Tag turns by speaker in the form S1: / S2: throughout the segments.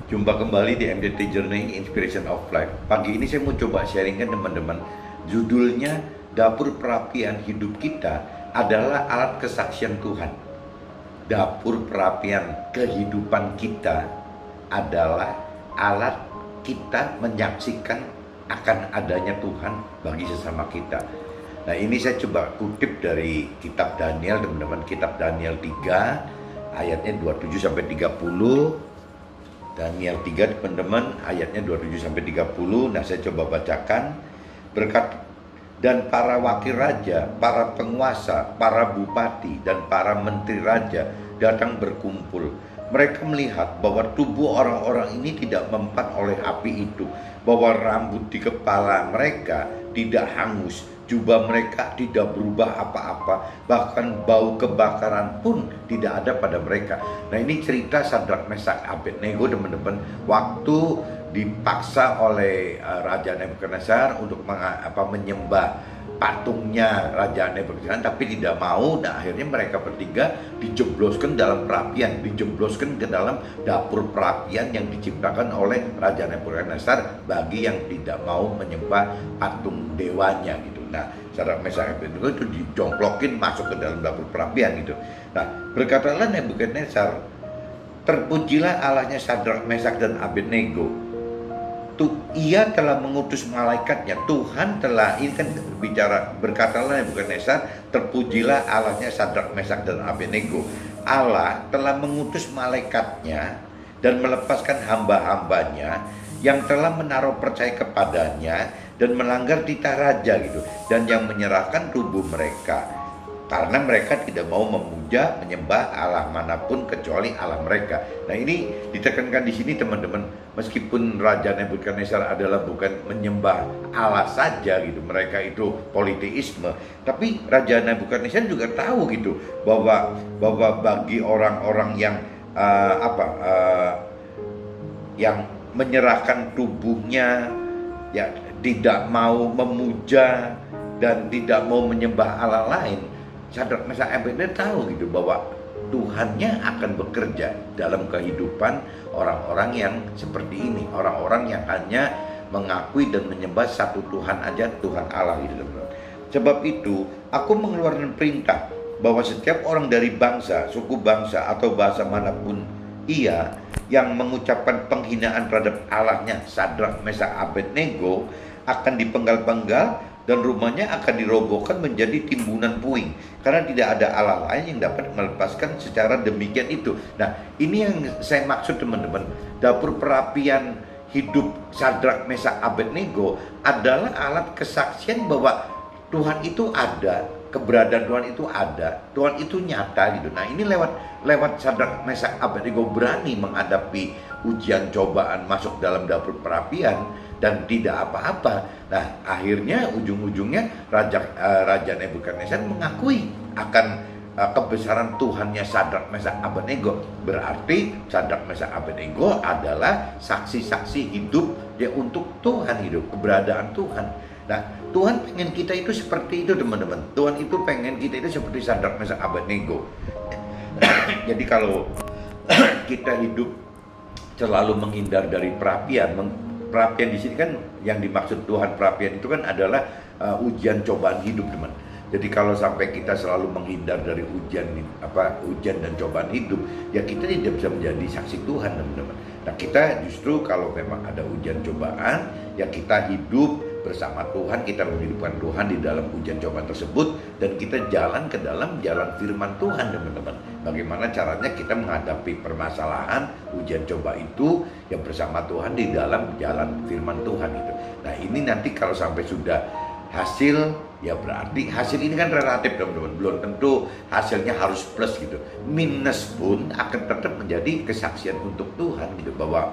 S1: Jumpa kembali di MDT Journey Inspiration of Life. Pagi ini saya mau coba sharingkan teman-teman. Judulnya Dapur Perapian Hidup Kita adalah alat kesaksian Tuhan. Dapur perapian kehidupan kita adalah alat kita menyaksikan akan adanya Tuhan bagi sesama kita. Nah, ini saya coba kutip dari kitab Daniel, teman-teman. Kitab Daniel 3 ayatnya 27 sampai 30. Daniel 3 teman-teman, ayatnya 27 sampai 30. Nah, saya coba bacakan. Berkat dan para wakil raja, para penguasa, para bupati dan para menteri raja datang berkumpul. Mereka melihat bahwa tubuh orang-orang ini tidak mempan oleh api itu, bahwa rambut di kepala mereka tidak hangus, jubah mereka tidak berubah apa-apa, bahkan bau kebakaran pun tidak ada pada mereka. Nah, ini cerita Sadrak, Mesak, Abednego teman-teman, waktu dipaksa oleh Raja Nebukadnezar untuk menyembah patungnya Raja Nebukadnezar, tapi tidak mau. Nah, akhirnya mereka bertiga dijebloskan dalam perapian, dijebloskan ke dalam dapur perapian yang diciptakan oleh Raja Nebukadnezar bagi yang tidak mau menyembah patung dewanya gitu. Nah, Sadrak, Mesak, Abednego itu dijongklokin masuk ke dalam dapur perapian gitu. Nah, berkatalah Nebukadnezar, terpujilah Allahnya Sadrak, Mesak dan Abednego. Ia telah mengutus malaikatnya. Tuhan telah, ini kan bicara, berkatalah Nebukadnezar, terpujilah Allahnya Sadrak, Mesak dan Abednego. Allah telah mengutus malaikatnya dan melepaskan hamba-hambanya yang telah menaruh percaya kepadanya dan melanggar titah raja gitu, dan yang menyerahkan tubuh mereka karena mereka tidak mau memuja, menyembah Allah manapun kecuali Allah mereka. Nah, ini ditekankan di sini teman-teman, meskipun Raja Nebukadnezar adalah bukan menyembah Allah saja gitu, mereka itu politeisme, tapi Raja Nebukadnezar juga tahu gitu bahwa bagi orang-orang yang yang menyerahkan tubuhnya, ya tidak mau memuja dan tidak mau menyembah Allah lain, Sadrak, Mesak, Abednego tahu gitu bahwa Tuhannya akan bekerja dalam kehidupan orang-orang yang seperti ini, orang-orang yang hanya mengakui dan menyembah satu Tuhan aja, Tuhan Allah gitu. Sebab itu aku mengeluarkan perintah bahwa setiap orang dari bangsa, suku bangsa atau bahasa manapun ia yang mengucapkan penghinaan terhadap Allahnya Sadrak, Mesak, Abednego akan dipenggal-penggal dan rumahnya akan dirobohkan menjadi timbunan puing, karena tidak ada Allah lain yang dapat melepaskan secara demikian itu. Nah, ini yang saya maksud teman-teman. Dapur perapian hidup Sadrak, Mesak, Abednego adalah alat kesaksian bahwa Tuhan itu ada, keberadaan Tuhan itu ada, Tuhan itu nyata gitu. Nah, ini lewat Sadrak, Mesak, Abednego berani menghadapi ujian cobaan masuk dalam dapur perapian dan tidak apa-apa. Nah, akhirnya ujung-ujungnya Raja Nebukadnezar mengakui akan kebesaran Tuhannya Sadrak, Mesak, Abednego. Berarti Sadrak, Mesak, Abednego adalah saksi-saksi hidup ya untuk Tuhan, hidup keberadaan Tuhan. Nah, Tuhan pengen kita itu seperti itu teman-teman. Tuhan itu pengen kita itu seperti Sadrak, Mesak, Abednego. Jadi kalau kita hidup selalu menghindar dari perapian di sini kan yang dimaksud Tuhan perapian itu kan adalah ujian cobaan hidup, teman. Jadi kalau sampai kita selalu menghindar dari ujian dan cobaan hidup, ya kita tidak bisa menjadi saksi Tuhan, teman-teman. Nah, kita justru kalau memang ada ujian cobaan, ya kita hidup bersama Tuhan, kita menghidupkan Tuhan di dalam ujian cobaan tersebut, dan kita jalan ke dalam jalan firman Tuhan, teman-teman. Bagaimana caranya kita menghadapi permasalahan ujian coba itu yang bersama Tuhan di dalam jalan firman Tuhan itu. Nah, ini nanti kalau sampai sudah hasil, ya berarti hasil ini kan relatif, teman-teman. Belum tentu hasilnya harus plus gitu. Minus pun akan tetap menjadi kesaksian untuk Tuhan gitu, bahwa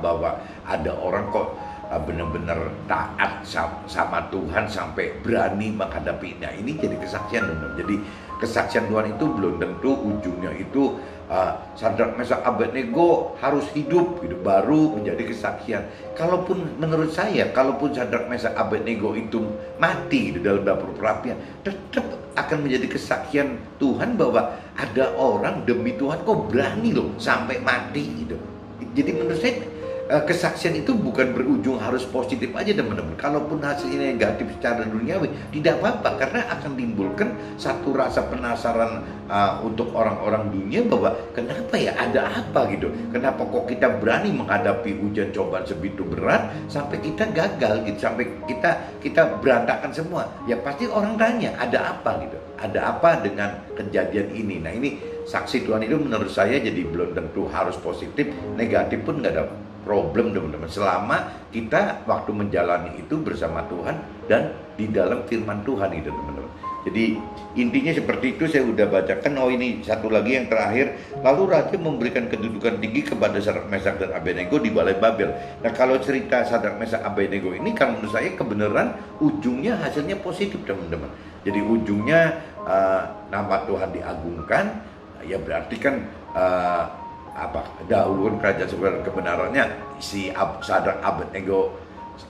S1: ada orang kok benar-benar taat sama Tuhan sampai berani menghadapinya. Ini jadi kesaksian, teman-teman. Jadi kesaksian Tuhan itu belum tentu ujungnya itu Sadrak, Mesak, Abednego harus hidup gitu baru menjadi kesaksian. Kalaupun menurut saya, kalaupun Sadrak, Mesak, Abednego itu mati di dalam dapur perapian, tetap akan menjadi kesaksian Tuhan bahwa ada orang demi Tuhan kok berani loh sampai mati gitu. Jadi menurut saya kesaksian itu bukan berujung harus positif aja teman-teman. Kalaupun hasilnya negatif secara duniawi, tidak apa-apa, karena akan timbulkan satu rasa penasaran untuk orang-orang dunia bahwa kenapa ya, ada apa gitu, kenapa kok kita berani menghadapi ujian cobaan sebegitu berat sampai kita gagal gitu, sampai kita berantakan semua. Ya pasti orang tanya, ada apa gitu, ada apa dengan kejadian ini. Nah ini saksi Tuhan itu menurut saya jadi belum tentu harus positif, negatif pun nggak ada problem teman-teman, selama kita waktu menjalani itu bersama Tuhan dan di dalam firman Tuhan itu teman-teman. Jadi intinya seperti itu. Saya udah bacakan. Oh ini satu lagi yang terakhir, lalu raja memberikan kedudukan tinggi kepada Sadrak, Mesak dan Abednego di balai Babel. Nah kalau cerita Sadrak, Mesak, Abednego ini kalau menurut saya kebenaran ujungnya hasilnya positif teman-teman. Jadi ujungnya nama Tuhan diagungkan, ya berarti kan dahulu kerajaan sebenarnya kebenarannya si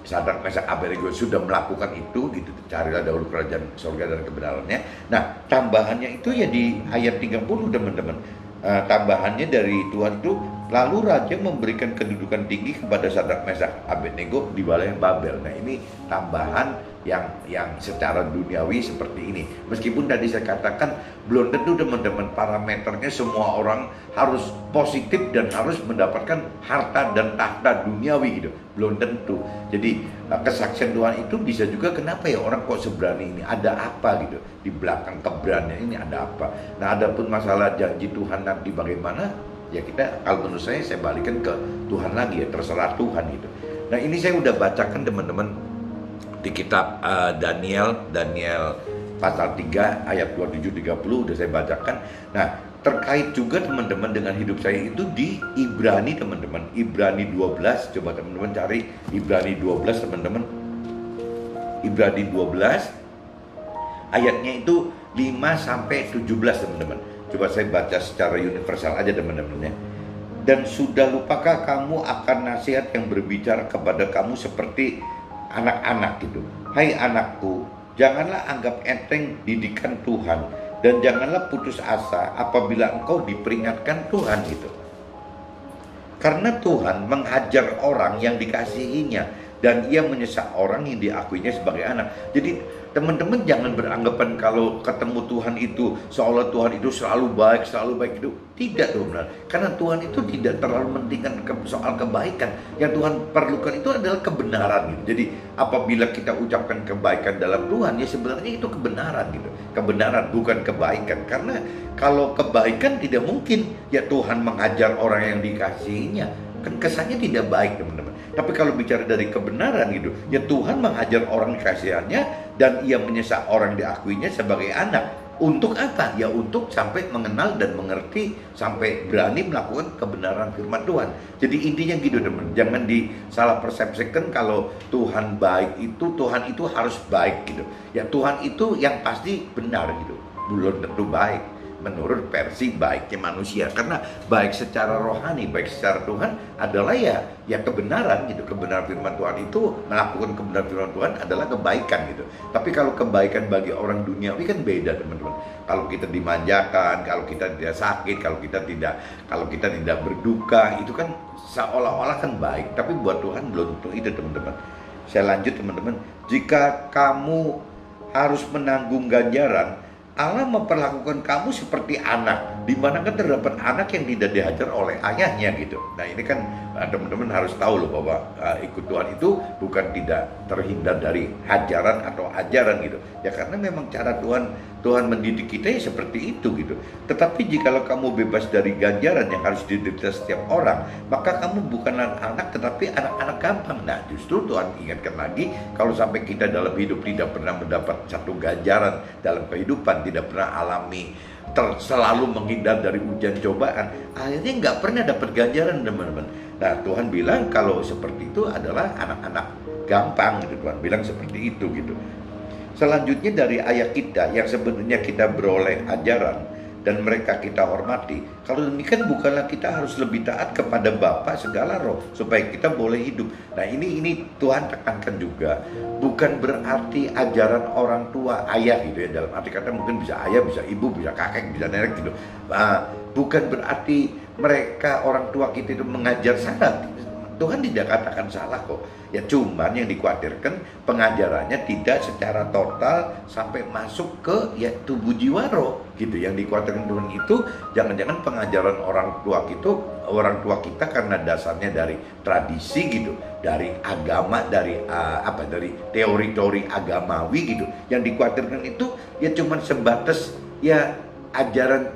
S1: Sadrak, Mesak, Abednego sudah melakukan itu gitu. Carilah dahulu kerajaan surga dan kebenarannya. Nah tambahannya itu ya di ayat 30 teman-teman. Tambahannya dari Tuhan itu, lalu raja memberikan kedudukan tinggi kepada Sadrak, Mesak, Abednego di balai Babel. Nah ini tambahan yang secara duniawi seperti ini. Meskipun tadi saya katakan belum tentu teman-teman parameternya semua orang harus positif dan harus mendapatkan harta dan tahta duniawi gitu, belum tentu. Jadi kesaksian Tuhan itu bisa juga, kenapa ya orang kok seberani ini, ada apa gitu di belakang keberanian ini, ada apa. Nah adapun masalah janji Tuhan nanti bagaimana, ya kita, kalau menurut saya balikan ke Tuhan lagi ya, terserah Tuhan gitu. Nah ini saya udah bacakan teman-teman di kitab Daniel pasal 3 ayat 27-30 udah saya bacakan. Nah terkait juga teman-teman dengan hidup saya itu di Ibrani teman-teman, Ibrani 12, coba teman-teman cari Ibrani 12 teman-teman. Ibrani 12 ayatnya itu 5-17 teman-teman. Coba saya baca secara universal aja teman-teman ya. Dan sudah lupakah kamu akan nasihat yang berbicara kepada kamu seperti anak-anak gitu. Hai anakku, janganlah anggap enteng didikan Tuhan, dan janganlah putus asa apabila engkau diperingatkan Tuhan gitu. Karena Tuhan menghajar orang yang dikasihinya, dan ia menyesak orang yang diakuinya sebagai anak. Jadi teman-teman jangan beranggapan kalau ketemu Tuhan itu seolah Tuhan itu selalu baik itu. Tidak tuh benar. Karena Tuhan itu tidak terlalu mementingkan soal kebaikan. Yang Tuhan perlukan itu adalah kebenaran gitu. Jadi apabila kita ucapkan kebaikan dalam Tuhan, ya sebenarnya itu kebenaran gitu. Kebenaran bukan kebaikan. Karena kalau kebaikan tidak mungkin ya Tuhan menghajar orang yang dikasihinya. Kan kesannya tidak baik teman-teman. Tapi kalau bicara dari kebenaran gitu, ya Tuhan menghajar orang dikasihannya dan ia menyesak orang diakuinya sebagai anak. Untuk apa? Ya untuk sampai mengenal dan mengerti, sampai berani melakukan kebenaran firman Tuhan. Jadi intinya gitu teman, jangan disalah persepsikan kalau Tuhan baik Tuhan itu harus baik gitu. Ya Tuhan itu yang pasti benar gitu, belum tentu baik menurut versi baiknya manusia. Karena baik secara rohani, baik secara Tuhan adalah ya kebenaran gitu. Kebenaran firman Tuhan itu, melakukan kebenaran firman Tuhan adalah kebaikan gitu. Tapi kalau kebaikan bagi orang duniawi kan beda teman-teman. Kalau kita dimanjakan, kalau kita tidak sakit, kalau kita tidak berduka, itu kan seolah-olah kan baik. Tapi buat Tuhan belum tentu itu teman-teman. Saya lanjut teman-teman. Jika kamu harus menanggung ganjaran, Allah memperlakukan kamu seperti anak, di mana kan terdapat anak yang tidak dihajar oleh ayahnya gitu. Nah ini kan teman-teman harus tahu loh bahwa ikut Tuhan itu bukan tidak terhindar dari hajaran atau ajaran gitu. Ya karena memang cara Tuhan mendidik kita ya seperti itu gitu. Tetapi jikalau kamu bebas dari ganjaran yang harus diderita setiap orang, maka kamu bukanlah anak tetapi anak-anak gampang. Nah justru Tuhan ingatkan lagi, kalau sampai kita dalam hidup tidak pernah mendapat satu ganjaran dalam kehidupan, tidak pernah alami, selalu menghindar dari ujian cobaan, akhirnya nggak pernah dapat ganjaran teman-teman. Nah Tuhan bilang kalau seperti itu adalah anak-anak gampang gitu. Tuhan bilang seperti itu gitu. Selanjutnya dari ayat kita yang sebenarnya kita beroleh ajaran dan mereka kita hormati. Kalau demikian bukanlah kita harus lebih taat kepada Bapa segala roh supaya kita boleh hidup. Nah ini Tuhan tekankan juga, bukan berarti ajaran orang tua ayah gitu ya, dalam arti kata mungkin bisa ayah, bisa ibu, bisa kakek, bisa nenek gitu. Bukan berarti mereka orang tua kita itu mengajar salah. Tuhan tidak katakan salah kok. Ya cuman yang dikhawatirkan pengajarannya tidak secara total sampai masuk ke ya tubuh jiwa roh gitu. Yang dikhawatirkan Tuhan itu jangan-jangan pengajaran orang tua kita karena dasarnya dari tradisi gitu, dari agama, dari dari teori-teori agamawi gitu. Yang dikhawatirkan itu ya cuman sebatas ya ajaran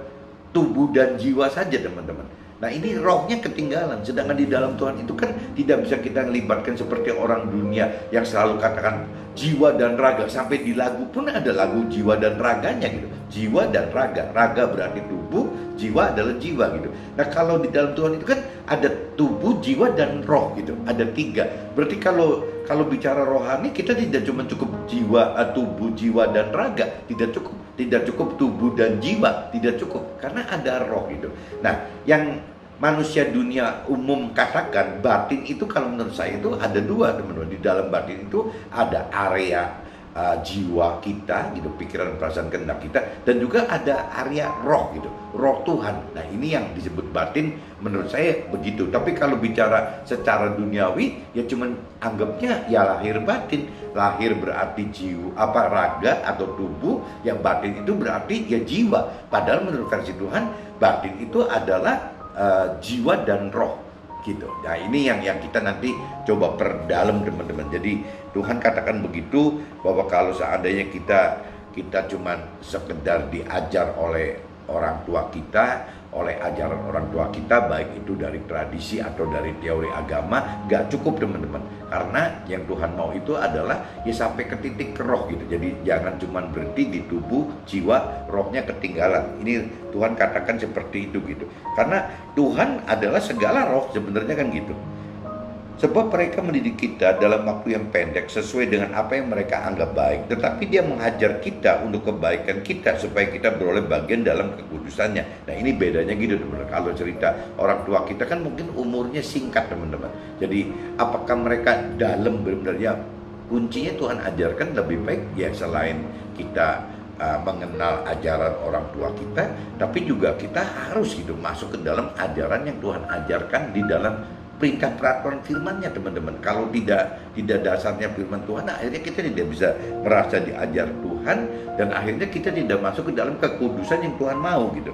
S1: tubuh dan jiwa saja, teman-teman. Nah ini rohnya ketinggalan, sedangkan di dalam Tuhan itu kan tidak bisa kita melibatkan seperti orang dunia yang selalu katakan jiwa dan raga. Sampai di lagu pun ada lagu jiwa dan raganya gitu. Jiwa dan raga, raga berarti tubuh, jiwa adalah jiwa gitu. Nah kalau di dalam Tuhan itu kan ada tubuh, jiwa dan roh gitu, ada 3. Berarti kalau bicara rohani kita tidak cuma cukup jiwa, tubuh, jiwa dan raga, tidak cukup tubuh dan jiwa, tidak cukup karena ada roh gitu. Nah yang manusia dunia umum katakan batin itu, kalau menurut saya itu ada 2, teman-teman. Di dalam batin itu ada area jiwa kita gitu, pikiran, perasaan, kehendak kita, dan juga ada area roh gitu, roh Tuhan. Nah ini yang disebut batin menurut saya begitu. Tapi kalau bicara secara duniawi ya cuman anggapnya ya lahir batin. Lahir berarti jiwa, raga atau tubuh, yang batin itu berarti ya jiwa. Padahal menurut versi Tuhan batin itu adalah jiwa dan roh gitu. Nah ini yang kita nanti coba perdalam, teman-teman. Jadi Tuhan katakan begitu, bahwa kalau seandainya kita cuman sekedar diajar oleh orang tua kita, oleh ajaran orang tua kita, baik itu dari tradisi atau dari teori agama, gak cukup, teman-teman. Karena yang Tuhan mau itu adalah ya sampai ke titik ke roh gitu. Jadi jangan cuma berhenti di tubuh, jiwa, rohnya ketinggalan. Ini Tuhan katakan seperti itu gitu. Karena Tuhan adalah segala roh sebenarnya kan gitu. Sebab mereka mendidik kita dalam waktu yang pendek sesuai dengan apa yang mereka anggap baik. Tetapi dia menghajar kita untuk kebaikan kita, supaya kita beroleh bagian dalam kekudusannya. Nah ini bedanya gitu, teman-teman. Kalau cerita orang tua kita kan mungkin umurnya singkat, teman-teman. Jadi apakah mereka dalam benar-benar, ya kuncinya Tuhan ajarkan lebih baik ya selain kita mengenal ajaran orang tua kita, tapi juga kita harus hidup masuk ke dalam ajaran yang Tuhan ajarkan di dalam perintah peraturan firman-Nya, teman-teman. Kalau tidak dasarnya firman Tuhan, akhirnya kita tidak bisa merasa diajar Tuhan, dan akhirnya kita tidak masuk ke dalam kekudusan yang Tuhan mau gitu.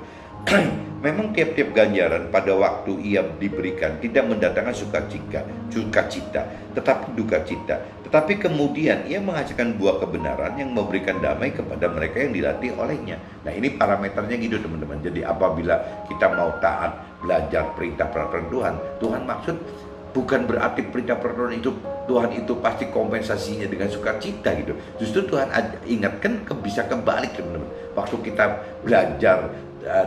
S1: Memang tiap-tiap ganjaran pada waktu ia diberikan tidak mendatangkan sukacita, tetapi duka cita. Tetapi kemudian ia menghasilkan buah kebenaran yang memberikan damai kepada mereka yang dilatih olehnya. Nah ini parameternya gitu, teman-teman. Jadi apabila kita mau taat belajar perintah peraturan Tuhan maksud bukan berarti perintah peraturan itu Tuhan itu pasti kompensasinya dengan sukacita gitu. Justru Tuhan ingatkan bisa kebalik, teman-teman. Waktu kita belajar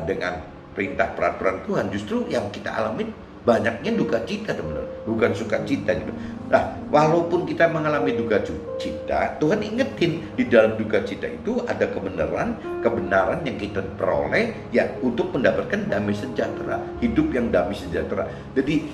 S1: dengan perintah peraturan Tuhan, justru yang kita alami banyaknya duka cita, teman-teman, bukan sukacita gitu. Nah, walaupun kita mengalami duka cita, Tuhan ingetin di dalam duka cita itu ada kebenaran yang kita peroleh ya untuk mendapatkan damai sejahtera, hidup yang damai sejahtera. Jadi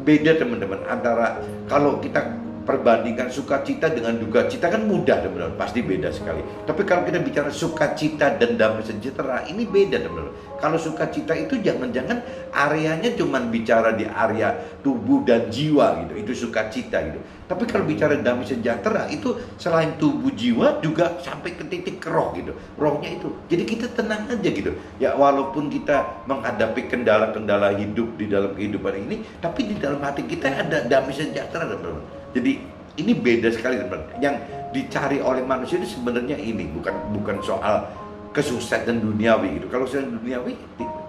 S1: beda, teman-teman, antara kalau kita perbandingkan sukacita dengan duka cita kan mudah, teman-teman, pasti beda sekali. Tapi kalau kita bicara sukacita dan damai sejahtera, ini beda, teman-teman. Kalau sukacita itu jangan-jangan areanya cuma bicara di area tubuh dan jiwa gitu, itu sukacita gitu. Tapi kalau bicara damai sejahtera itu selain tubuh jiwa juga sampai ke titik ke roh gitu, rohnya itu. Jadi kita tenang aja gitu. Ya walaupun kita menghadapi kendala-kendala hidup di dalam kehidupan ini, tapi di dalam hati kita ada damai sejahtera, teman-teman. Jadi ini beda sekali, teman-teman. Yang dicari oleh manusia itu sebenarnya ini bukan soal kesuksesan duniawi gitu. Kalau kesuksesan duniawi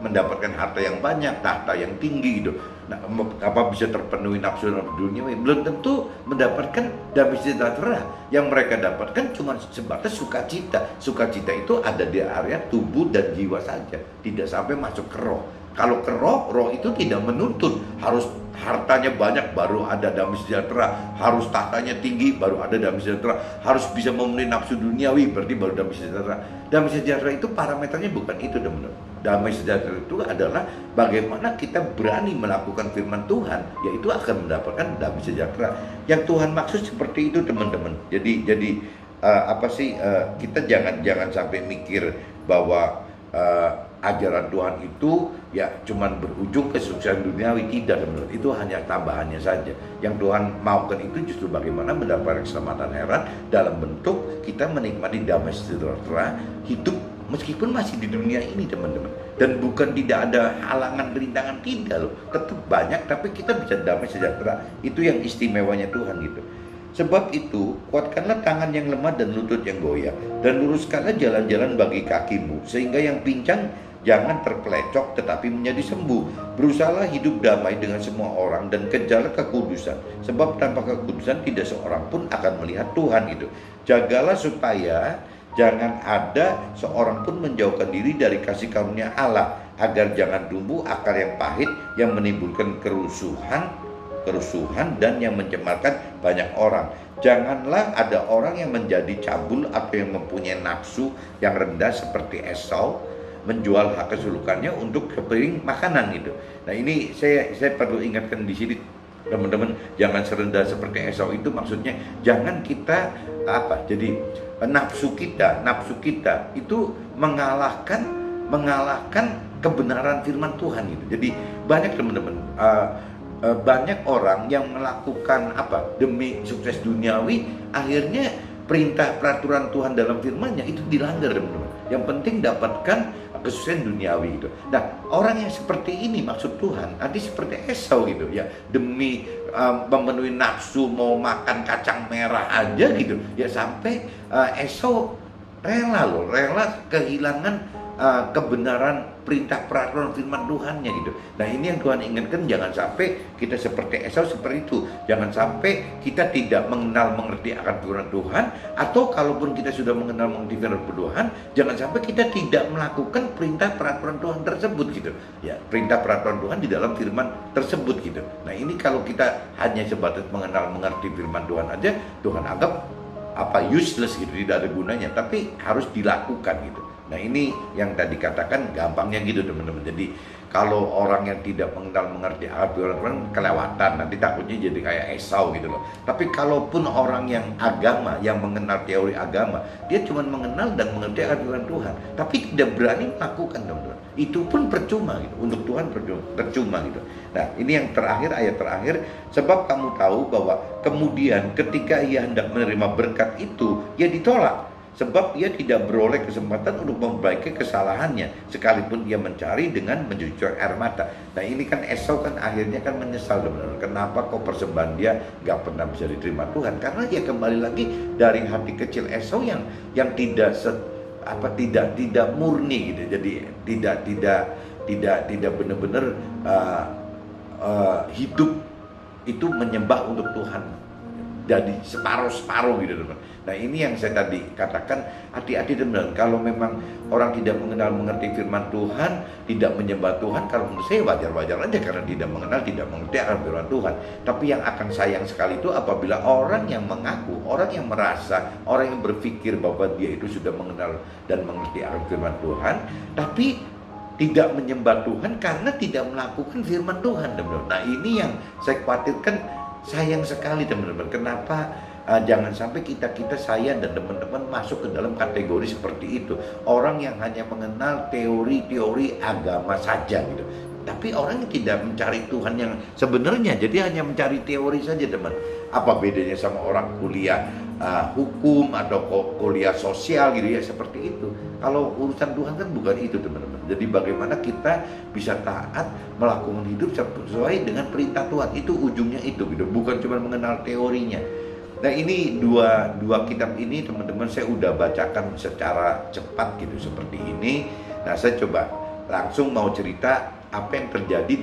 S1: mendapatkan harta yang banyak, tahta yang tinggi gitu. Nah, apa bisa terpenuhi nafsu duniawi? Belum tentu mendapatkan damai sejahtera. Yang mereka dapatkan cuma sebatas sukacita. Sukacita itu ada di area tubuh dan jiwa saja, tidak sampai masuk ke roh. Kalau ke roh itu tidak menuntut harus hartanya banyak baru ada damai sejahtera, harus tahtanya tinggi baru ada damai sejahtera, harus bisa memenuhi nafsu duniawi berarti baru damai sejahtera. Damai sejahtera itu parameternya bukan itu, teman-teman. Damai sejahtera itu adalah bagaimana kita berani melakukan firman Tuhan, yaitu akan mendapatkan damai sejahtera. Yang Tuhan maksud seperti itu, teman-teman. Jadi kita jangan sampai mikir bahwa ajaran Tuhan itu ya cuman berujung kesuksesan duniawi, tidak teman-teman. Itu hanya tambahannya saja. Yang Tuhan maukan itu justru bagaimana mendapatkan keselamatan akhirat dalam bentuk kita menikmati damai sejahtera hidup meskipun masih di dunia ini teman-teman. Dan bukan tidak ada halangan rintangan, tidak loh, tetap banyak, tapi kita bisa damai sejahtera. Itu yang istimewanya Tuhan gitu. Sebab itu, kuatkanlah tangan yang lemah dan lutut yang goyah, dan luruskanlah jalan-jalan bagi kakimu, sehingga yang pincang jangan terpelecok tetapi menjadi sembuh. Berusahalah hidup damai dengan semua orang dan kejarlah kekudusan, sebab tanpa kekudusan tidak seorang pun akan melihat Tuhan itu. Jagalah supaya jangan ada seorang pun menjauhkan diri dari kasih karunia Allah, agar jangan tumbuh akar yang pahit yang menimbulkan kerusuhan dan yang mencemarkan banyak orang. Janganlah ada orang yang menjadi cabul atau yang mempunyai nafsu yang rendah seperti Esau, menjual hak kesurukannya untuk kepiring makanan gitu. Nah ini saya perlu ingatkan di sini teman-teman, jangan serendah seperti Esau. Itu maksudnya jangan kita jadi nafsu kita itu mengalahkan kebenaran firman Tuhan gitu. Jadi banyak teman-teman banyak orang yang melakukan demi sukses duniawi, akhirnya perintah peraturan Tuhan dalam firman-Nya itu dilanggar teman-teman. Yang penting dapatkan kesuksesan duniawi itu. Nah, orang yang seperti ini maksud Tuhan nanti seperti Esau gitu ya, demi memenuhi nafsu mau makan kacang merah aja gitu ya, sampai Esau rela kehilangan kebenaran perintah peraturan firman Tuhannya gitu. Nah ini yang Tuhan ingatkan, jangan sampai kita seperti Esau seperti itu. Jangan sampai kita tidak mengerti akan firman Tuhan, atau kalaupun kita sudah mengerti firman Tuhan, jangan sampai kita tidak melakukan perintah peraturan Tuhan tersebut gitu. Ya, perintah peraturan Tuhan di dalam firman tersebut gitu. Nah ini kalau kita hanya sebatas mengerti firman Tuhan aja, Tuhan anggap useless gitu, tidak ada gunanya, tapi harus dilakukan gitu. Nah ini yang tadi katakan gampangnya gitu teman-teman. Jadi kalau orang yang tidak mengerti aturan kelewatan, nanti takutnya jadi kayak Esau gitu loh. Tapi kalaupun orang yang agama, yang mengenal teori agama, dia cuma mengenal dan mengerti aturan Tuhan, tapi tidak berani melakukan teman-teman, itu pun percuma gitu. Untuk Tuhan percuma gitu. Nah ini yang terakhir, ayat terakhir, sebab kamu tahu bahwa kemudian ketika ia hendak menerima berkat itu, ia ditolak. Sebab ia tidak beroleh kesempatan untuk memperbaiki kesalahannya, sekalipun ia mencari dengan mencucurkan air mata. Nah ini kan Esau kan akhirnya kan menyesal teman-teman. Kenapa kok persembahan dia gak pernah bisa diterima Tuhan? Karena dia kembali lagi dari hati kecil Esau yang tidak murni gitu. Jadi tidak benar-benar hidup itu menyembah untuk Tuhan. Jadi separuh-separuh gitu teman. Nah ini yang saya tadi katakan, hati-hati teman-teman. Kalau memang orang tidak mengerti firman Tuhan, tidak menyembah Tuhan, kalau menurut saya wajar-wajar aja karena tidak mengerti akan firman Tuhan. Tapi yang akan sayang sekali itu apabila orang yang mengaku, orang yang merasa, orang yang berpikir bahwa dia itu sudah mengenal dan mengerti akan firman Tuhan, tapi tidak menyembah Tuhan karena tidak melakukan firman Tuhan teman-teman. Nah ini yang saya khawatirkan, sayang sekali teman-teman. Kenapa jangan sampai saya dan teman-teman masuk ke dalam kategori seperti itu. Orang yang hanya mengenal teori-teori agama saja gitu. Tapi orang yang tidak mencari Tuhan yang sebenarnya, jadi hanya mencari teori saja teman. Apa bedanya sama orang kuliah hukum atau kuliah sosial gitu ya, seperti itu. Kalau urusan Tuhan kan bukan itu teman-teman. Jadi bagaimana kita bisa taat melakukan hidup sesuai dengan perintah Tuhan, itu ujungnya itu gitu. Bukan cuma mengenal teorinya. Nah ini dua kitab ini teman-teman saya udah bacakan secara cepat gitu seperti ini. Nah saya coba langsung mau cerita apa yang terjadi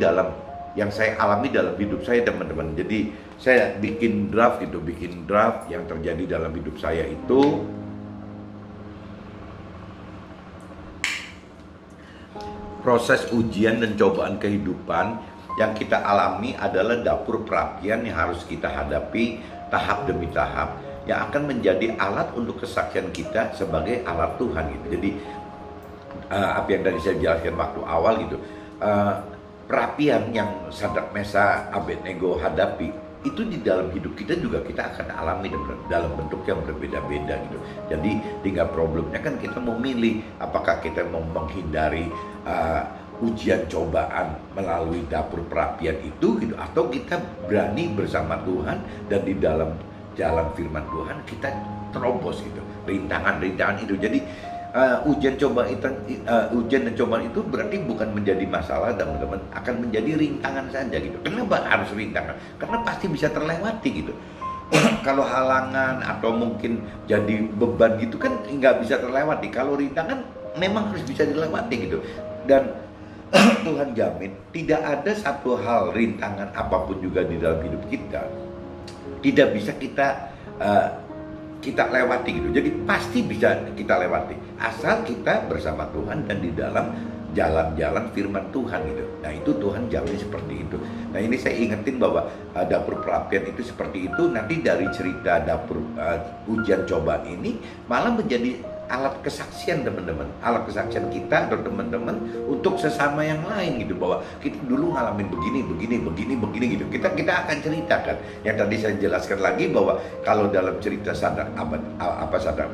S1: yang saya alami dalam hidup saya teman-teman. Jadi saya bikin draft yang terjadi dalam hidup saya itu. Proses ujian dan cobaan kehidupan yang kita alami adalah dapur perapian yang harus kita hadapi tahap demi tahap, yang akan menjadi alat untuk kesaksian kita sebagai alat Tuhan gitu. Jadi apa yang tadi saya jelaskan waktu awal gitu, perapian yang Sadrak Mesa Abednego hadapi itu di dalam hidup kita juga kita akan alami dalam bentuk yang berbeda-beda gitu. Jadi tinggal problemnya kan kita mau milih apakah kita mau menghindari ujian cobaan melalui dapur perapian itu gitu, atau kita berani bersama Tuhan dan di dalam jalan firman Tuhan kita terobos gitu rintangan-rintangan itu. Jadi ujian dan cobaan itu berarti bukan menjadi masalah, teman-teman, akan menjadi rintangan saja gitu. Kenapa harus rintangan? Karena pasti bisa terlewati gitu. Kalau halangan atau mungkin jadi beban gitu kan nggak bisa terlewati. Kalau rintangan memang harus bisa dilewati gitu. Dan Tuhan jamin tidak ada satu hal, rintangan apapun juga di dalam hidup kita tidak bisa kita lewati gitu. Jadi pasti bisa kita lewati asal kita bersama Tuhan dan di dalam jalan-jalan firman Tuhan gitu. Nah itu Tuhan jamin seperti itu. Nah ini saya ingetin bahwa dapur perapian itu seperti itu. Nanti dari cerita dapur ujian cobaan ini malah menjadi alat kesaksian, teman-teman, alat kesaksian kita atau teman-teman untuk sesama yang lain gitu, bahwa kita dulu ngalamin begini gitu. Kita akan ceritakan. Yang tadi saya jelaskan lagi bahwa kalau dalam cerita Sadrak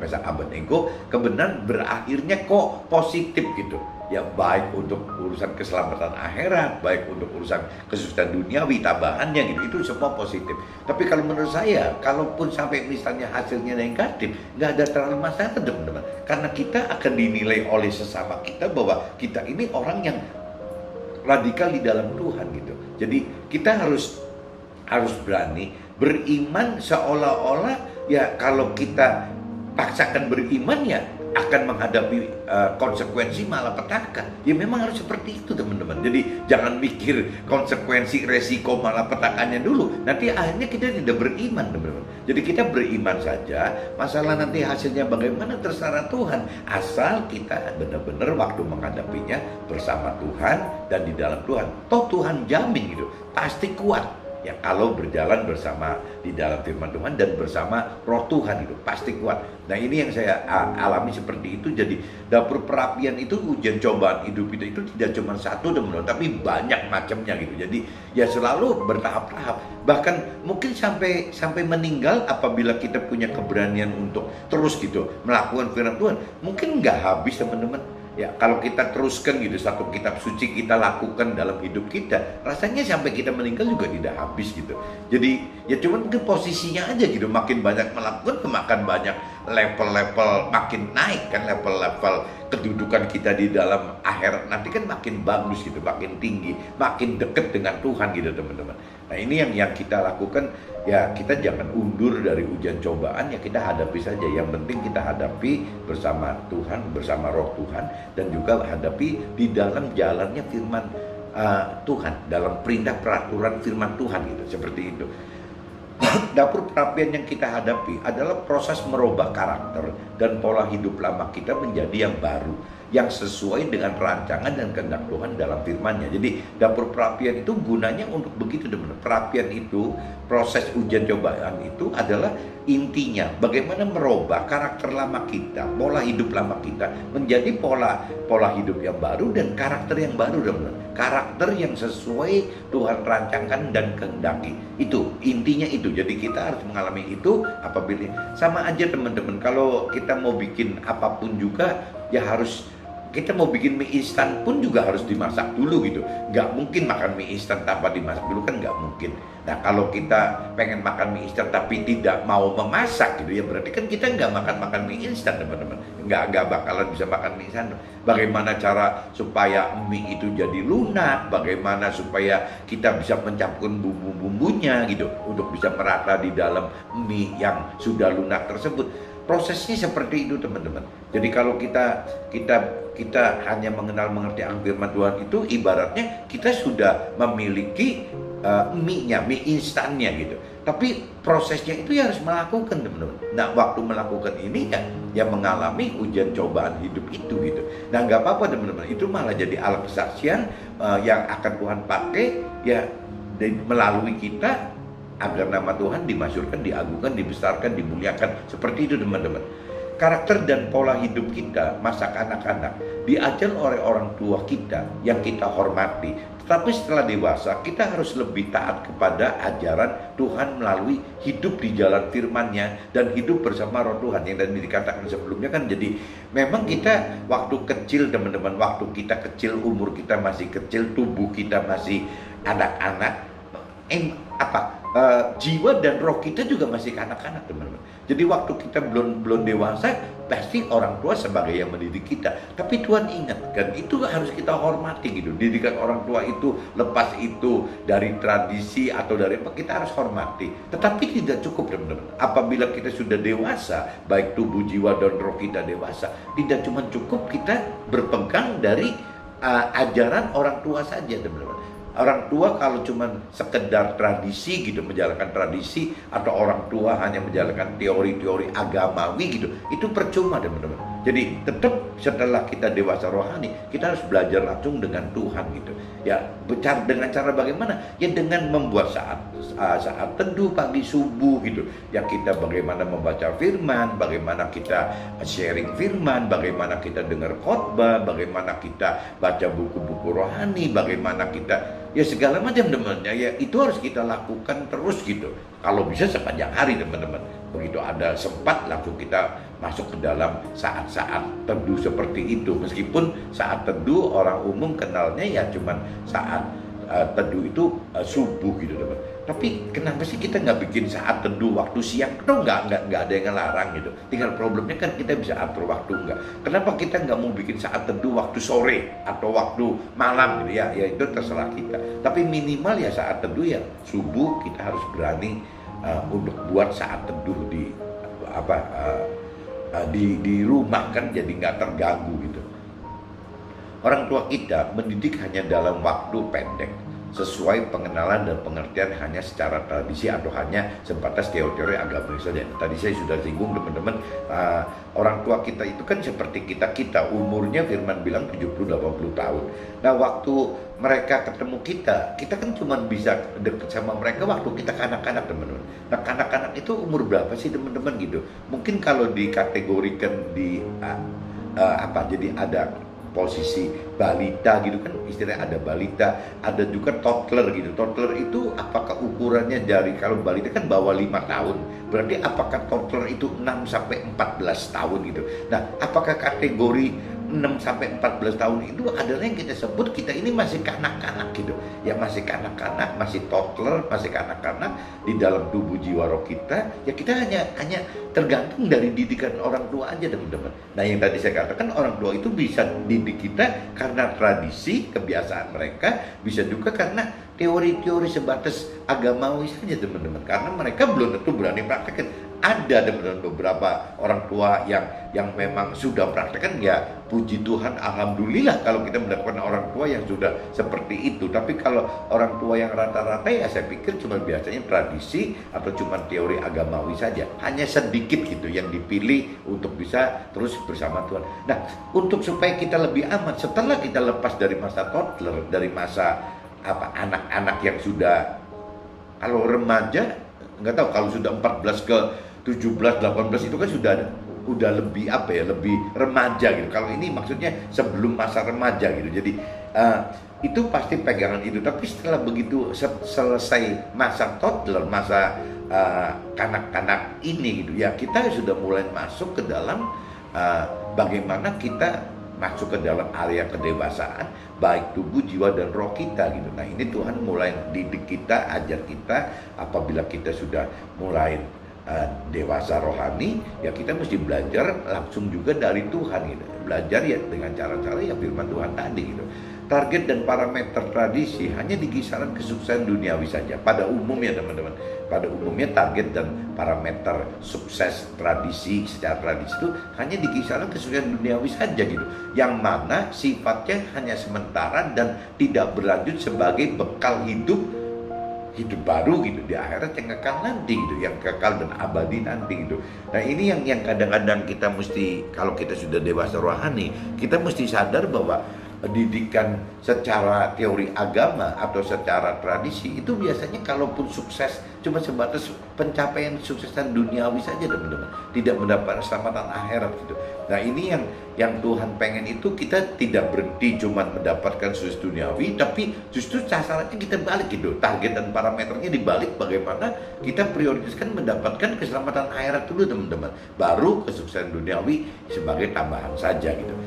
S1: Mesak Abednego kebenaran berakhirnya kok positif gitu. Ya baik untuk urusan keselamatan akhirat, baik untuk urusan kesusahan duniawi tambahannya gitu, itu semua positif. Tapi kalau menurut saya, kalaupun sampai misalnya hasilnya negatif, nggak ada terlalu masalah, teman-teman, karena kita akan dinilai oleh sesama kita bahwa kita ini orang yang radikal di dalam Tuhan gitu. Jadi kita harus berani beriman seolah-olah ya kalau kita paksakan beriman ya akan menghadapi konsekuensi malapetaka. Ya memang harus seperti itu, teman-teman. Jadi jangan mikir konsekuensi resiko malapetakannya dulu. Nanti akhirnya kita tidak beriman, teman-teman. Jadi kita beriman saja. Masalah nanti hasilnya bagaimana terserah Tuhan. Asal kita benar-benar waktu menghadapinya bersama Tuhan dan di dalam Tuhan. Toh Tuhan jamin gitu, pasti kuat. Ya kalau berjalan bersama di dalam firman Tuhan dan bersama roh Tuhan itu pasti kuat. Nah ini yang saya alami seperti itu. Jadi dapur perapian itu, ujian cobaan hidup kita itu tidak cuma satu, teman-teman, tapi banyak macamnya gitu. Jadi ya selalu bertahap-tahap. Bahkan mungkin sampai meninggal apabila kita punya keberanian untuk terus gitu melakukan firman Tuhan. Mungkin nggak habis, teman-teman. Ya, kalau kita teruskan gitu satu kitab suci kita lakukan dalam hidup kita, rasanya sampai kita meninggal juga tidak habis gitu. Jadi ya cuma mungkin posisinya aja gitu, makin banyak melakukan, makin banyak level-level makin naik kan, level-level kedudukan kita di dalam akhirat nanti kan makin bagus gitu, makin tinggi, makin dekat dengan Tuhan gitu, teman-teman. Nah ini yang kita lakukan. Ya kita jangan undur dari ujian cobaan, ya kita hadapi saja. Yang penting kita hadapi bersama Tuhan, bersama roh Tuhan, dan juga hadapi di dalam jalannya firman Tuhan, dalam perintah peraturan firman Tuhan gitu, seperti itu. Dapur perapian yang kita hadapi adalah proses merubah karakter dan pola hidup lama kita menjadi yang baru, yang sesuai dengan rancangan dan kehendak Tuhan dalam firman-Nya. Jadi dapur perapian itu gunanya untuk begitu, teman-teman. Perapian itu, proses ujian cobaan itu adalah intinya bagaimana merubah karakter lama kita, pola hidup lama kita menjadi pola hidup yang baru dan karakter yang baru, teman-teman. Karakter yang sesuai Tuhan rancangkan dan kehendaki. Itu intinya itu. Jadi kita harus mengalami itu apabila sama aja, teman-teman. Kalau kita mau bikin apapun juga ya harus, kita mau bikin mie instan pun juga harus dimasak dulu gitu. Nggak mungkin makan mie instan tanpa dimasak dulu, kan nggak mungkin. Nah kalau kita pengen makan mie instan tapi tidak mau memasak gitu, ya berarti kan kita nggak makan mie instan, teman-teman. Nggak bakalan bisa makan mie instan. Bagaimana cara supaya mie itu jadi lunak, bagaimana supaya kita bisa mencampurkan bumbu-bumbunya gitu untuk bisa merata di dalam mie yang sudah lunak tersebut. Prosesnya seperti itu, teman-teman. Jadi kalau kita hanya mengerti firman Tuhan itu, ibaratnya kita sudah memiliki mie instannya gitu. Tapi prosesnya itu ya harus melakukan, teman-teman. Nah waktu melakukan ini ya mengalami ujian cobaan hidup itu gitu. Nah nggak apa-apa, teman-teman. Itu malah jadi alat kesaksian yang akan Tuhan pakai ya melalui kita, agar nama Tuhan dimasyhurkan, diagungkan, dibesarkan, dimuliakan. Seperti itu, teman-teman. karakter dan pola hidup kita masa kanak-kanak diajar oleh orang tua kita yang kita hormati. Tetapi setelah dewasa, kita harus lebih taat kepada ajaran Tuhan melalui hidup di jalan firman-Nya dan hidup bersama roh Tuhan yang tadi dikatakan sebelumnya kan. Jadi memang kita waktu kecil teman-teman, waktu kita kecil, umur kita masih kecil, tubuh kita masih anak-anak, jiwa dan roh kita juga masih kanak-kanak teman-teman. Jadi waktu kita belum dewasa, pasti orang tua sebagai yang mendidik kita. Tapi Tuhan ingatkan, itu harus kita hormati gitu. Didikan orang tua itu, lepas itu dari tradisi atau dari apa, kita harus hormati. Tetapi tidak cukup teman-teman. Apabila kita sudah dewasa, baik tubuh, jiwa dan roh kita dewasa, tidak cuma cukup kita berpegang dari ajaran orang tua saja teman-teman. Orang tua kalau cuma sekedar tradisi gitu, menjalankan tradisi, atau orang tua hanya menjalankan teori-teori agamawi gitu, itu percuma teman-teman. Jadi tetap setelah kita dewasa rohani, kita harus belajar langsung dengan Tuhan gitu. Ya, dengan cara bagaimana? Ya dengan membuat saat teduh pagi subuh gitu. Yang kita bagaimana membaca firman, bagaimana kita sharing firman, bagaimana kita dengar khotbah, bagaimana kita baca buku-buku rohani, bagaimana kita ya segala macam teman-teman. Ya itu harus kita lakukan terus gitu. Kalau bisa sepanjang hari teman-teman. Begitu ada sempat langsung kita masuk ke dalam saat-saat teduh seperti itu. Meskipun saat teduh orang umum kenalnya ya cuman saat teduh itu subuh gitu teman. Tapi kenapa sih kita nggak bikin saat teduh waktu siang? Atau nggak ada yang ngelarang gitu. Tinggal problemnya kan kita bisa atur waktu nggak. Kenapa kita nggak mau bikin saat teduh waktu sore atau waktu malam gitu ya? Ya itu terserah kita. Tapi minimal ya saat teduh ya subuh kita harus berani untuk buat saat teduh di rumah kan, jadi nggak terganggu gitu. Orang tua kita mendidik hanya dalam waktu pendek, sesuai pengenalan dan pengertian hanya secara tradisi atau hanya sebatas teori-teori agama saja. Tadi saya sudah singgung teman-teman, orang tua kita itu kan seperti kita umurnya firman bilang 70-80 tahun. Nah waktu mereka ketemu kita kan cuma bisa deket sama mereka waktu kita kanak-kanak teman-teman. Nah kanak-kanak itu umur berapa sih teman-teman gitu? Mungkin kalau dikategorikan di jadi ada posisi balita gitu kan, istilahnya ada balita, ada juga toddler gitu. Toddler itu apakah ukurannya dari, kalau balita kan bawah 5 tahun, berarti apakah toddler itu 6 sampai 14 tahun gitu. Nah, apakah kategori 6 sampai 14 tahun itu adalah yang kita sebut kita ini masih kanak-kanak gitu. Ya masih kanak-kanak, masih toddler, masih kanak-kanak di dalam tubuh jiwa roh kita. Ya kita hanya tergantung dari didikan orang tua aja teman-teman. Nah yang tadi saya katakan, orang tua itu bisa didik kita karena tradisi, kebiasaan mereka, bisa juga karena teori-teori sebatas agamawi saja teman-teman. Karena mereka belum tentu berani praktekkan. Ada teman-teman beberapa orang tua yang memang sudah praktekkan, ya puji Tuhan, alhamdulillah kalau kita mendapatkan orang tua yang sudah seperti itu. Tapi kalau orang tua yang rata-rata ya saya pikir cuma biasanya tradisi atau cuma teori agamawi saja. Hanya sedikit gitu yang dipilih untuk bisa terus bersama Tuhan. Nah, untuk supaya kita lebih aman setelah kita lepas dari masa toddler, dari masa anak-anak yang sudah, kalau remaja nggak tahu, kalau sudah 14 ke 17, 18 itu kan udah lebih lebih remaja gitu. Kalau ini maksudnya sebelum masa remaja gitu. Jadi itu pasti pegangan itu. Tapi setelah begitu selesai masa toddler, masa kanak-kanak ini gitu ya, kita sudah mulai masuk ke dalam bagaimana kita masuk ke dalam area kedewasaan, baik tubuh, jiwa, dan roh kita gitu. Nah ini Tuhan mulai didik kita, ajar kita. Apabila kita sudah mulai dewasa rohani, ya kita mesti belajar langsung juga dari Tuhan gitu. Belajar ya dengan cara-cara ya firman Tuhan tadi gitu. Target dan parameter tradisi hanya di kisaran kesuksesan duniawi saja. Pada umumnya teman-teman, pada umumnya target dan parameter sukses tradisi secara tradisi itu hanya di kisaran kesuksesan duniawi saja gitu. Yang mana sifatnya hanya sementara dan tidak berlanjut sebagai bekal hidup baru gitu di akhirat yang kekal nanti gitu, yang kekal dan abadi nanti gitu. Nah ini yang kadang-kadang kita mesti, kalau kita sudah dewasa rohani, kita mesti sadar bahwa didikan secara teori agama atau secara tradisi, itu biasanya kalaupun sukses cuma sebatas pencapaian kesuksesan duniawi saja teman-teman, tidak mendapat keselamatan akhirat gitu. Nah ini yang Tuhan pengen itu, kita tidak berhenti cuma mendapatkan sukses duniawi, tapi justru sasarannya kita balik gitu, target dan parameternya dibalik, bagaimana kita prioritaskan mendapatkan keselamatan akhirat dulu teman-teman, baru kesuksesan duniawi sebagai tambahan saja gitu.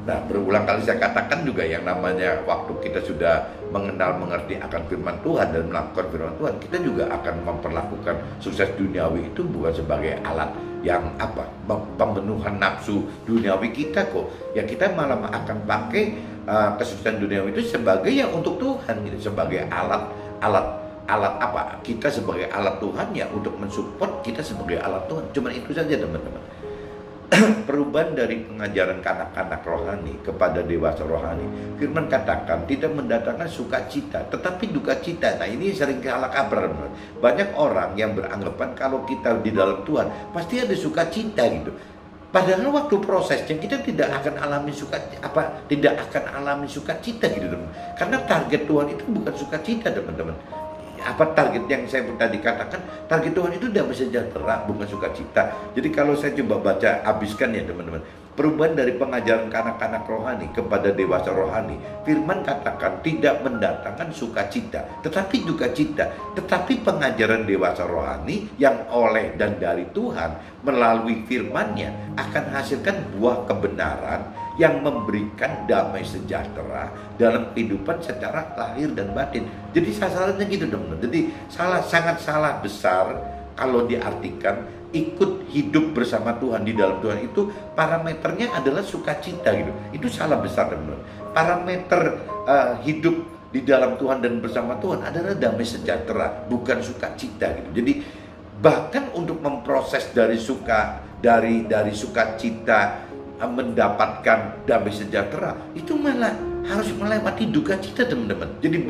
S1: Nah, berulang kali saya katakan juga yang namanya waktu kita sudah mengenal, mengerti akan firman Tuhan dan melakukan firman Tuhan, kita juga akan memperlakukan sukses duniawi itu bukan sebagai alat yang pemenuhan nafsu duniawi kita kok. Ya kita malah akan pakai kesuksesan duniawi itu sebagai yang untuk Tuhan gitu, sebagai alat apa? Kita sebagai alat Tuhan ya, untuk mensupport kita sebagai alat Tuhan. Cuma itu saja teman-teman. Perubahan dari pengajaran kanak-kanak rohani kepada dewasa rohani, firman katakan tidak mendatangkan sukacita tetapi duka cita. Nah ini sering salah kaprah. Banyak orang yang beranggapan kalau kita di dalam Tuhan pasti ada sukacita gitu, padahal waktu prosesnya kita tidak akan alami sukacita gitu teman. Karena target Tuhan itu bukan sukacita teman-teman. Apa target yang saya tadi katakan, target Tuhan itu damai sejahtera, bukan sukacita. Jadi kalau saya coba baca, habiskan ya teman-teman, perubahan dari pengajaran kanak-kanak rohani kepada dewasa rohani, firman katakan tidak mendatangkan sukacita tetapi duka cita. Tetapi pengajaran dewasa rohani yang oleh dan dari Tuhan melalui firman-Nya akan hasilkan buah kebenaran yang memberikan damai sejahtera dalam kehidupan secara lahir dan batin. Jadi sasarannya gitu teman-teman. Jadi sangat salah besar kalau diartikan ikut hidup bersama Tuhan, di dalam Tuhan itu parameternya adalah sukacita gitu. Itu salah besar teman-teman. Parameter hidup di dalam Tuhan dan bersama Tuhan adalah damai sejahtera, bukan sukacita gitu. Jadi bahkan untuk memproses dari sukacita mendapatkan damai sejahtera itu malah harus melewati duka cita teman-teman. Jadi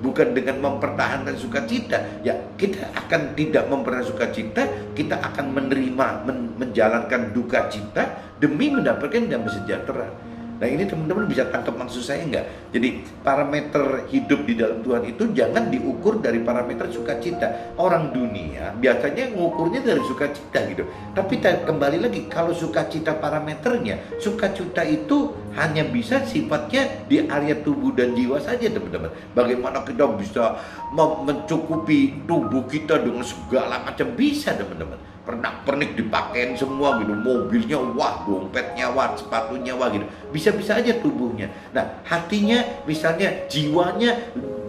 S1: bukan dengan mempertahankan sukacita ya, kita akan tidak mempertahankan sukacita, kita akan menerima menjalankan duka cita demi mendapatkan damai sejahtera. Nah ini teman-teman bisa tangkap maksud saya enggak? Jadi parameter hidup di dalam Tuhan itu jangan diukur dari parameter sukacita. Orang dunia biasanya mengukurnya dari sukacita gitu. Tapi kembali lagi, kalau sukacita parameternya, sukacita itu hanya bisa sifatnya di area tubuh dan jiwa saja teman-teman. Bagaimana kita bisa mencukupi tubuh kita dengan segala macam, bisa teman-teman. Pernak-pernik dipakein semua gitu, mobilnya wah, dompetnya wah, sepatunya wah gitu. Bisa-bisa aja tubuhnya. Nah, hatinya misalnya, jiwanya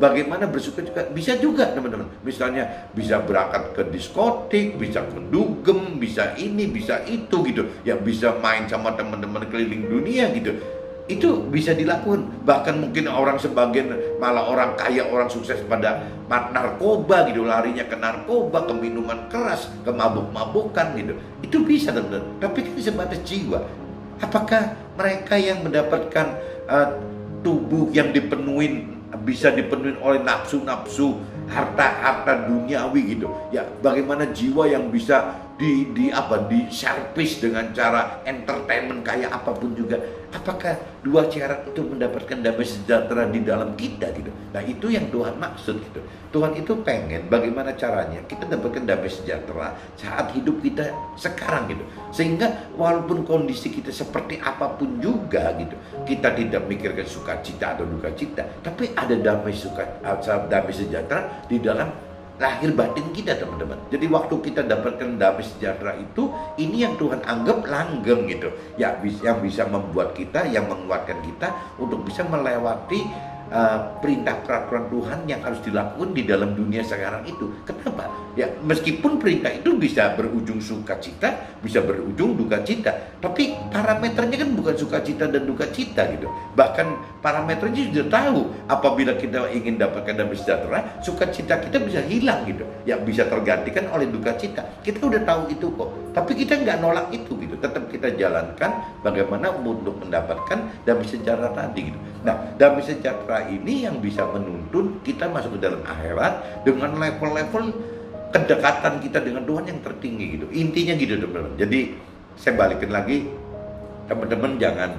S1: bagaimana bersuka juga, bisa juga teman-teman. Misalnya bisa berangkat ke diskotik, bisa ke dugem, bisa ini, bisa itu gitu. Ya bisa main sama teman-teman keliling dunia gitu. Itu bisa dilakukan. Bahkan mungkin orang sebagian, malah orang kaya, orang sukses pada narkoba gitu, larinya ke narkoba, ke minuman keras, ke mabuk-mabukan gitu. Itu bisa teman-teman. Tapi kan sebatas jiwa. Apakah mereka yang mendapatkan tubuh yang bisa dipenuhi oleh nafsu-nafsu, harta-harta duniawi gitu ya, bagaimana jiwa yang bisa diservis dengan cara entertainment kayak apapun juga? Apakah dua syarat itu mendapatkan damai sejahtera di dalam kita gitu? Nah itu yang Tuhan maksud gitu. Tuhan itu pengen bagaimana caranya kita dapatkan damai sejahtera saat hidup kita sekarang gitu, sehingga walaupun kondisi kita seperti apapun juga gitu, kita tidak mikirkan sukacita atau duka cita, tapi ada damai sejahtera di dalam lahir batin kita teman-teman. Jadi waktu kita dapatkan damai sejahtera itu, ini yang Tuhan anggap langgeng gitu ya, yang bisa membuat kita, yang menguatkan kita untuk bisa melewati perintah peraturan Tuhan yang harus dilakukan di dalam dunia sekarang itu. Kenapa? Ya meskipun perintah itu bisa berujung sukacita, bisa berujung duka cita, tapi parameternya kan bukan sukacita dan duka cita gitu. Bahkan parameternya sudah tahu, apabila kita ingin dapatkan damai sejahtera, sukacita kita bisa hilang gitu. Ya bisa tergantikan oleh duka cita. Kita udah tahu itu kok. Tapi kita nggak nolak itu gitu. Tetap kita jalankan bagaimana untuk mendapatkan damai sejahtera tadi gitu. Nah, damai sejahtera ini yang bisa menuntun kita masuk ke dalam akhirat dengan level-level kedekatan kita dengan Tuhan yang tertinggi gitu. Intinya gitu teman-teman. Jadi saya balikin lagi, teman-teman jangan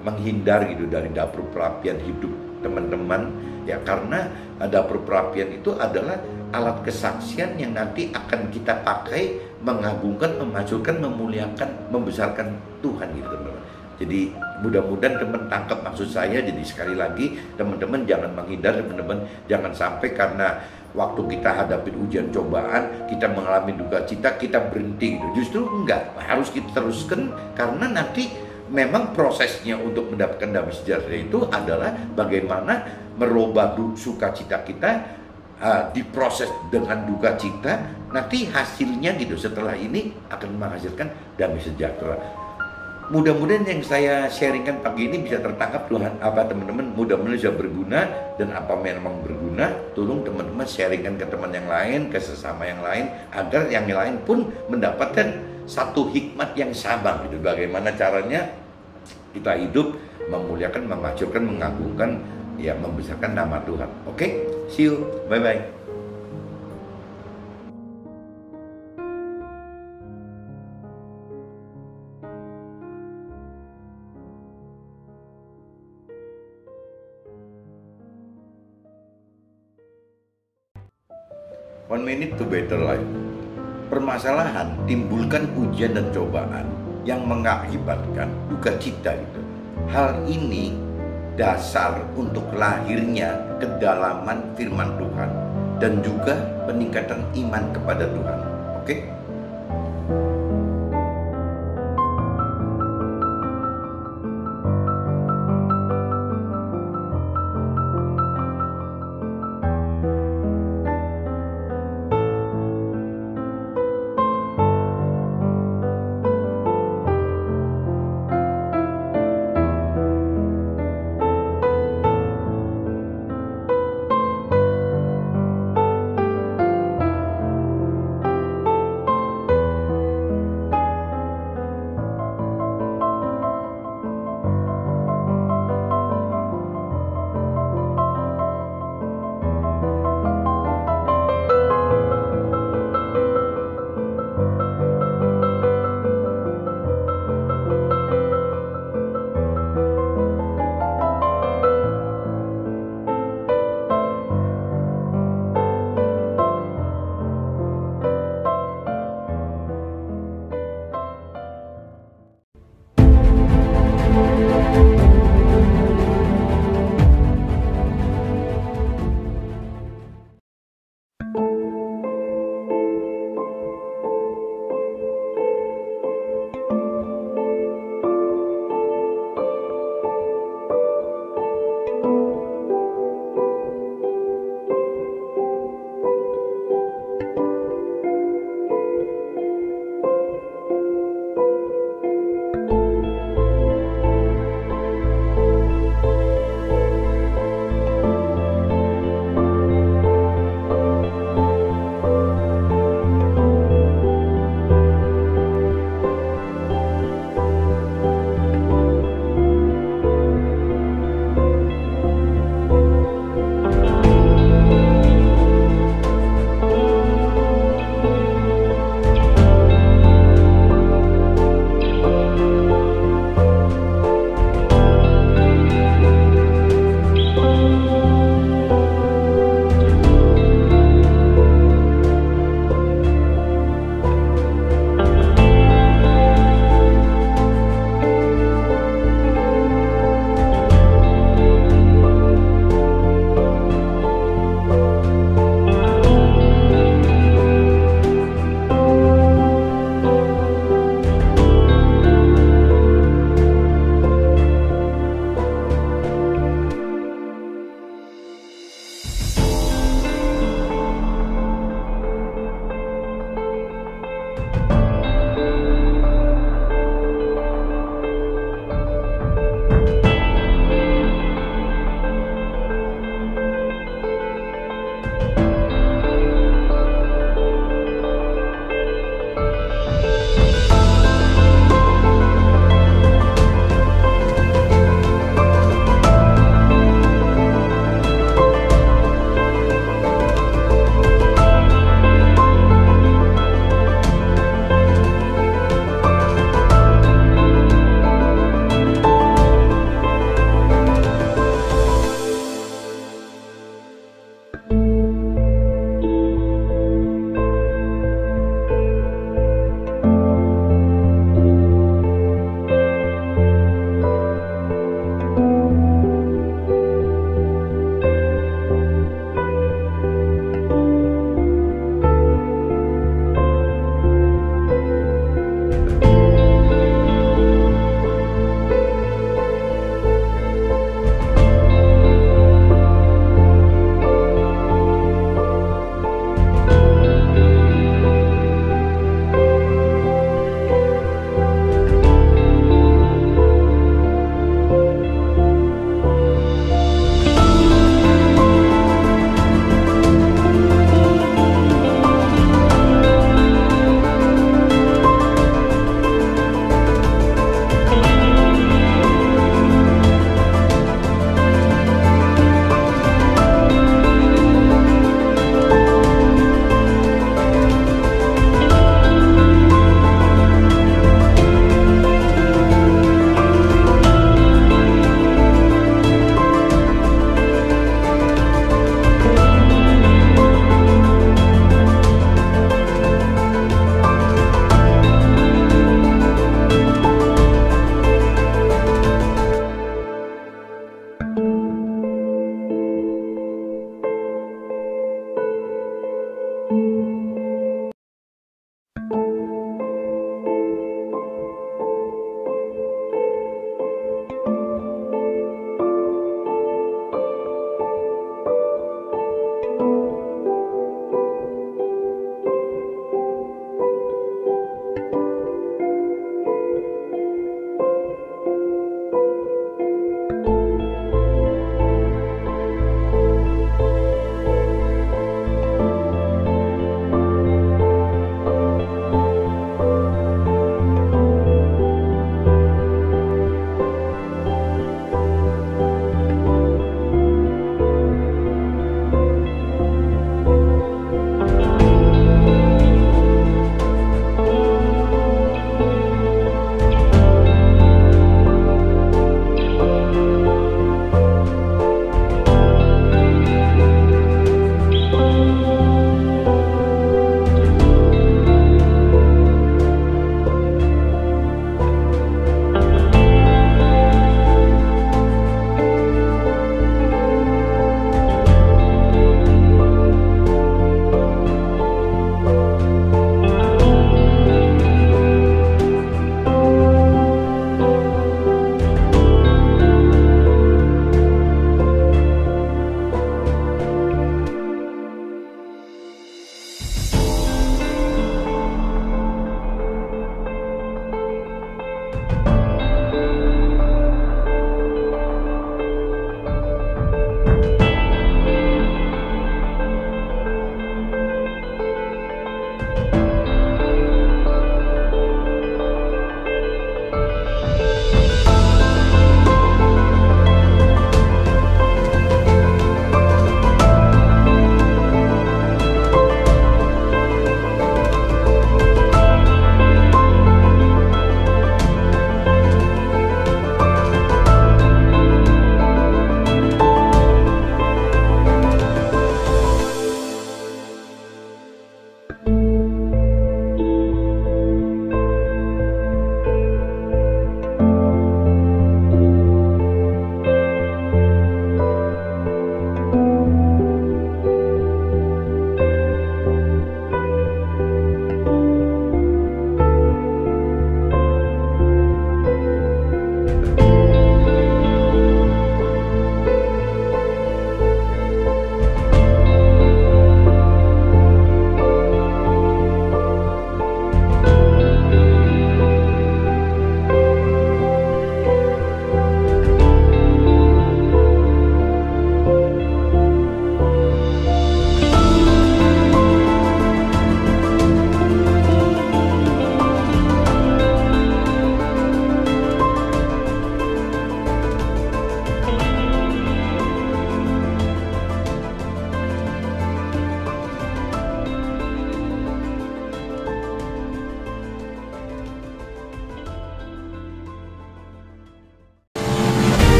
S1: menghindar gitu dari dapur perapian hidup teman-teman ya, karena dapur perapian itu adalah alat kesaksian yang nanti akan kita pakai mengagungkan, memajukan, memuliakan, membesarkan Tuhan gitu teman-teman. Jadi mudah-mudahan teman tangkap maksud saya. Jadi sekali lagi teman-teman jangan menghindar, teman-teman jangan sampai karena waktu kita hadapi ujian cobaan, kita mengalami duka cita, kita berhenti gitu. Justru enggak, harus kita teruskan, karena nanti memang prosesnya untuk mendapatkan damai sejahtera itu adalah bagaimana merubah sukacita kita diproses dengan duka cita, nanti hasilnya gitu setelah ini akan menghasilkan damai sejahtera. Mudah-mudahan yang saya sharingkan pagi ini bisa tertangkap Tuhan, apa teman-teman, mudah-mudahan bisa berguna, dan apa memang berguna, tolong teman-teman sharingkan ke teman yang lain, ke sesama yang lain, agar yang lain pun mendapatkan satu hikmat yang sama gitu. Bagaimana caranya kita hidup memuliakan, memajukan, mengagungkan, ya membesarkan nama Tuhan. Oke, see you, bye-bye. One minute to better life. Permasalahan timbulkan ujian dan cobaan yang mengakibatkan duka cita gitu. Hal ini dasar untuk lahirnya kedalaman firman Tuhan dan juga peningkatan iman kepada Tuhan. Oke?